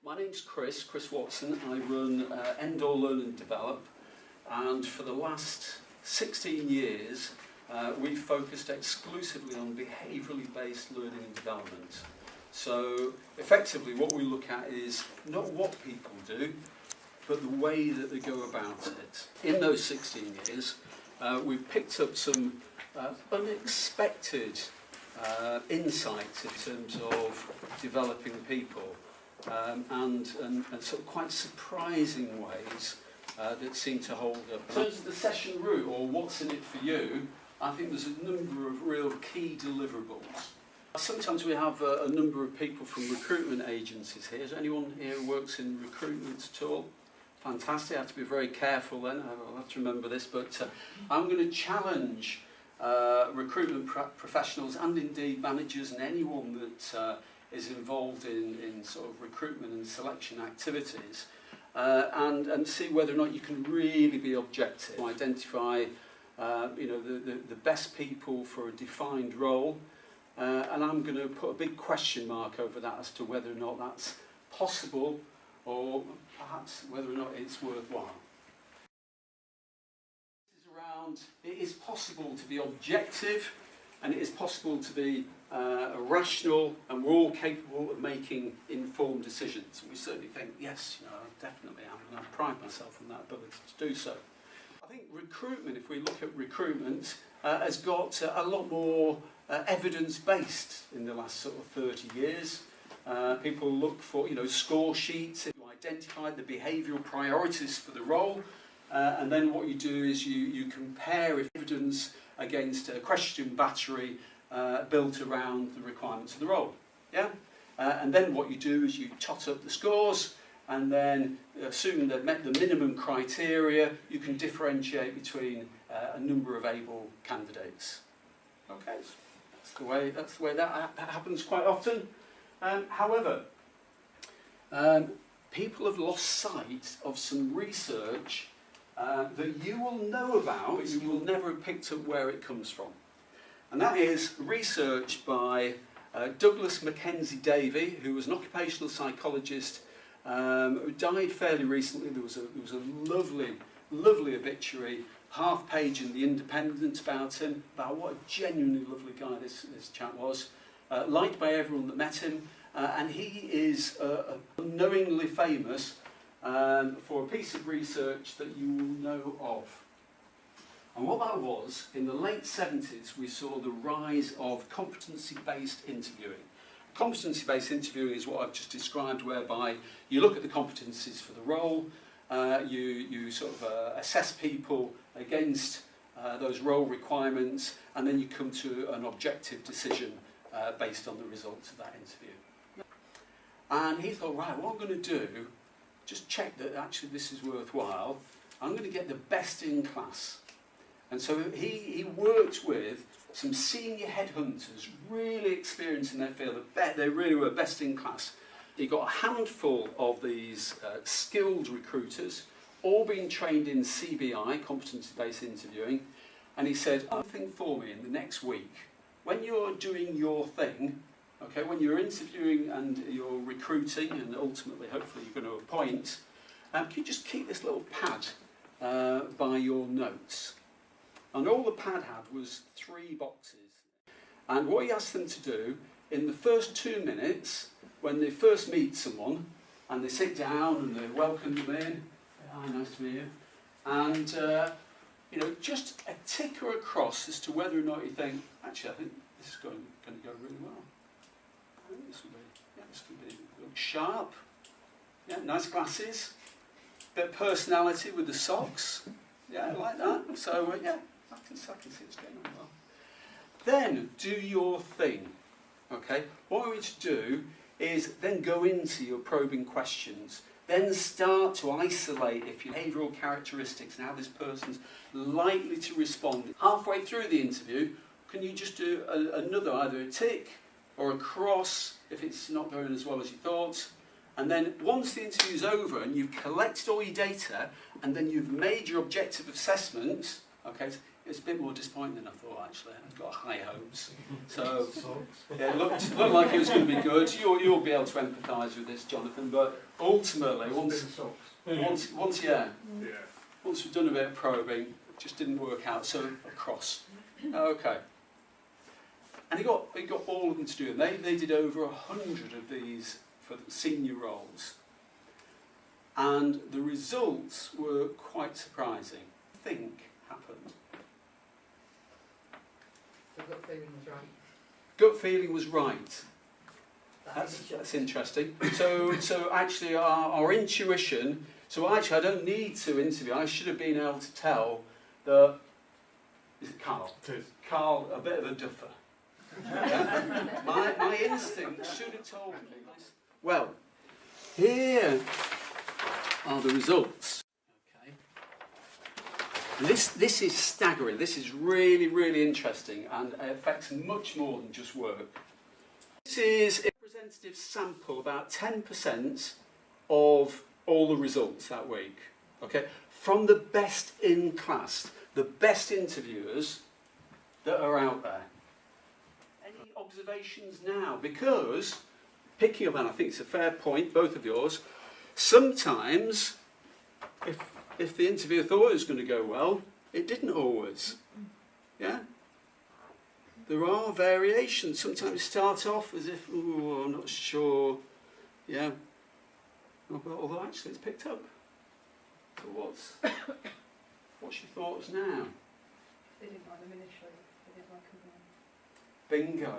My name's Chris Watson. I run Endor Learn and Develop, and for the last 16 years we've focused exclusively on behaviourally based learning and development. So effectively what we look at is not what people do, but the way that they go about it. In those 16 years we've picked up some unexpected insights in terms of developing people. And sort of quite surprising ways that seem to hold up. In terms of the session route, or what's in it for you, I think there's a number of real key deliverables. Sometimes we have a number of people from recruitment agencies here. Is there anyone here who works in recruitment at all? Fantastic. I have to be very careful then. I'll have to remember this, but I'm going to challenge recruitment professionals and indeed managers and anyone that is involved in sort of recruitment and selection activities, and see whether or not you can really be objective, identify the best people for a defined role, and I'm going to put a big question mark over that as to whether or not that's possible, or perhaps whether or not it's worthwhile. It is possible to be objective, and it is possible to be rational, and we're all capable of making informed decisions. And we certainly think, yes, I definitely am, and I pride myself on that ability to do so. I think recruitment, if we look at recruitment, has got a lot more evidence-based in the last sort of 30 years. People look for, score sheets to identify the behavioural priorities for the role, and then what you do is you compare evidence against a question battery built around the requirements of the role. Yeah? And then what you do is you tot up the scores, and then assuming they've met the minimum criteria, you can differentiate between a number of able candidates. Okay, that's the way that happens quite often. However, people have lost sight of some research that you will know about, but you will never have picked up where it comes from. And that is research by Douglas Mackenzie Davey, who was an occupational psychologist who died fairly recently. There was a lovely obituary, half page in The Independent about him, about what a genuinely lovely guy this chap was, liked by everyone that met him, and he is unknowingly famous for a piece of research that you will know of. And what that was, in the late 70s, we saw the rise of competency-based interviewing. Competency-based interviewing is what I've just described, whereby you look at the competencies for the role, you sort of assess people against those role requirements, and then you come to an objective decision based on the results of that interview. And he thought, right, what I'm going to do, just check that actually this is worthwhile, I'm going to get the best in class. And so he worked with some senior headhunters, really experienced in their field. They really were best in class. He got a handful of these skilled recruiters, all being trained in CBI, competency-based interviewing, and he said, one thing for me in the next week, when you're doing your thing, okay, when you're interviewing and you're recruiting and ultimately, hopefully, you're going to appoint, can you just keep this little pad by your notes? And all the pad had was 3 boxes. And what he asked them to do, in the first 2 minutes, when they first meet someone, and they sit down and they welcome them in, hi, nice to meet you, and just a ticker across as to whether or not you think, actually, I think this is going to go really well. I think this could be look sharp, yeah, nice glasses, bit of personality with the socks, yeah, like that. So yeah, I can see it's going on well. Then do your thing, okay? What I want you to do is then go into your probing questions. Then start to isolate if your behavioural characteristics and how this person's likely to respond. Halfway through the interview, can you just do another, either a tick or a cross if it's not going as well as you thought? And then once the interview's over and you've collected all your data and then you've made your objective assessment, okay, it's a bit more disappointing than I thought, actually. I've got high hopes. So, yeah, it looked like it was going to be good. You'll be able to empathise with this, Jonathan, but ultimately, once we've done a bit of probing, it just didn't work out, so a cross. Okay. And he got all of them to do it. They did over 100 of these for the senior roles. And the results were quite surprising. I think happened. The gut feeling was right. Gut feeling was right. That's interesting. So actually our intuition, so actually I don't need to interview, I should have been able to tell that, is it Carl? It is. Carl, a bit of a duffer. Yeah? my instinct should have told me this. Well, here are the results. Okay. And this is staggering. This is really, really interesting, and it affects much more than just work. This is a representative sample, about 10% of all the results that week. Okay, from the best in class, the best interviewers that are out there. Any observations now? Because, picking up on, I think it's a fair point, both of yours, sometimes, if the interviewer thought it was going to go well, it didn't always. Yeah? There are variations. Sometimes you start off as if, oh, I'm not sure. Yeah? Although actually it's picked up. So what's your thoughts now? They didn't like them initially. They didn't like them then. Bingo.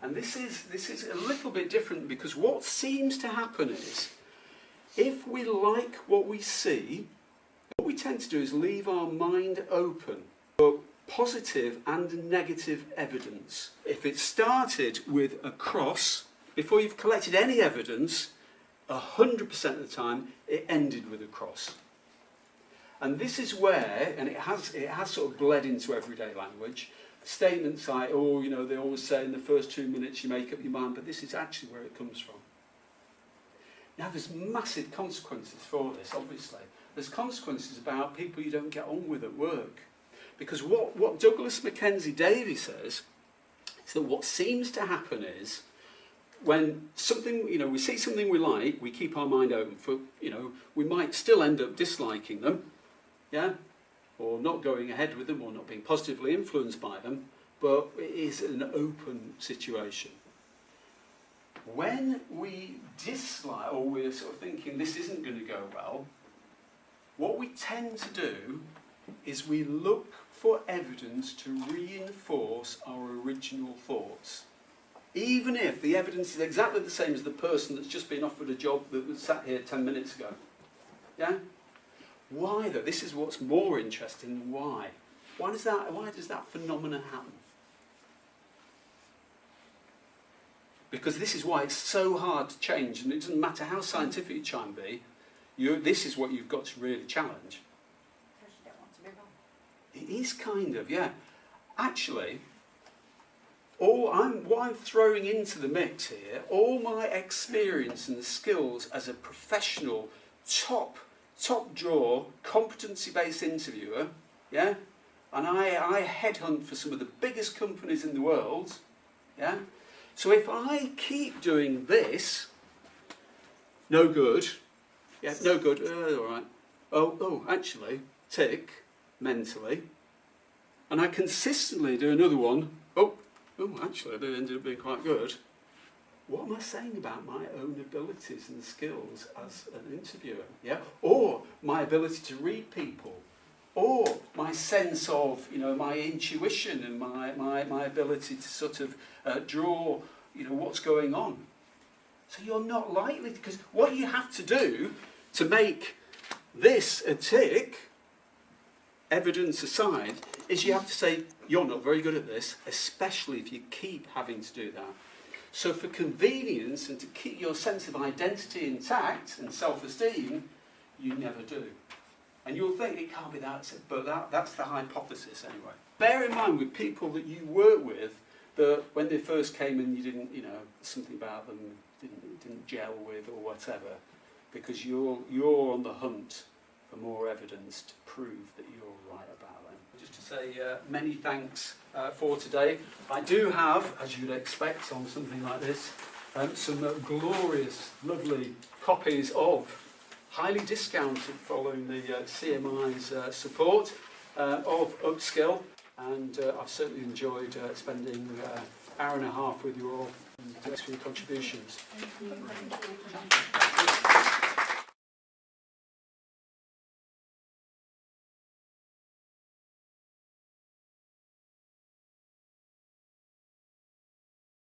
And this is a little bit different, because what seems to happen is, if we like what we see, what we tend to do is leave our mind open for positive and negative evidence. If it started with a cross, before you've collected any evidence, 100% of the time it ended with a cross. And this is where, and it has sort of bled into everyday language, statements like, oh, you know, they always say in the first 2 minutes you make up your mind, but this is actually where it comes from. Now, there's massive consequences for this, obviously. There's consequences about people you don't get on with at work. Because what Douglas Mackenzie Davies says is that what seems to happen is, when something, you know, we see something we like, we keep our mind open for, you know, we might still end up disliking them, yeah, or not going ahead with them, or not being positively influenced by them, but it is an open situation. When we dislike, or we're sort of thinking this isn't going to go well, what we tend to do is we look for evidence to reinforce our original thoughts. Even if the evidence is exactly the same as the person that's just been offered a job that was sat here 10 minutes ago. Yeah? Why though? This is what's more interesting. Why? Why does that phenomenon happen? Because this is why it's so hard to change, and it doesn't matter how scientific you try and be, this is what you've got to really challenge. Because you don't want to be wrong. It is kind of, yeah. Actually, what I'm throwing into the mix here, all my experience and skills as a professional, top drawer, competency-based interviewer, yeah, and I headhunt for some of the biggest companies in the world, yeah. So if I keep doing this, no good, yeah, no good, all right. Oh, actually, tick, mentally, and I consistently do another one. Oh, actually, they ended up being quite good. What am I saying about my own abilities and skills as an interviewer? Yeah, or my ability to read people, or my sense of, you know, my intuition and my ability to sort of draw, you know, what's going on. So you're not likely, because what you have to do to make this a tick, evidence aside, is you have to say, you're not very good at this, especially if you keep having to do that. So for convenience and to keep your sense of identity intact and self-esteem, you never do. And you'll think it can't be that, but that's the hypothesis anyway. Bear in mind with people that you work with, that when they first came in you didn't, you know, something about them didn't gel with or whatever, because you're on the hunt for more evidence to prove that you're right about them. just to say many thanks for today. I do have, as you'd expect on something like this, some glorious, lovely copies of, highly discounted following the CMI's support, of Upskill. And I've certainly enjoyed spending an hour and a half with you all. And thanks for your contributions. Thank you.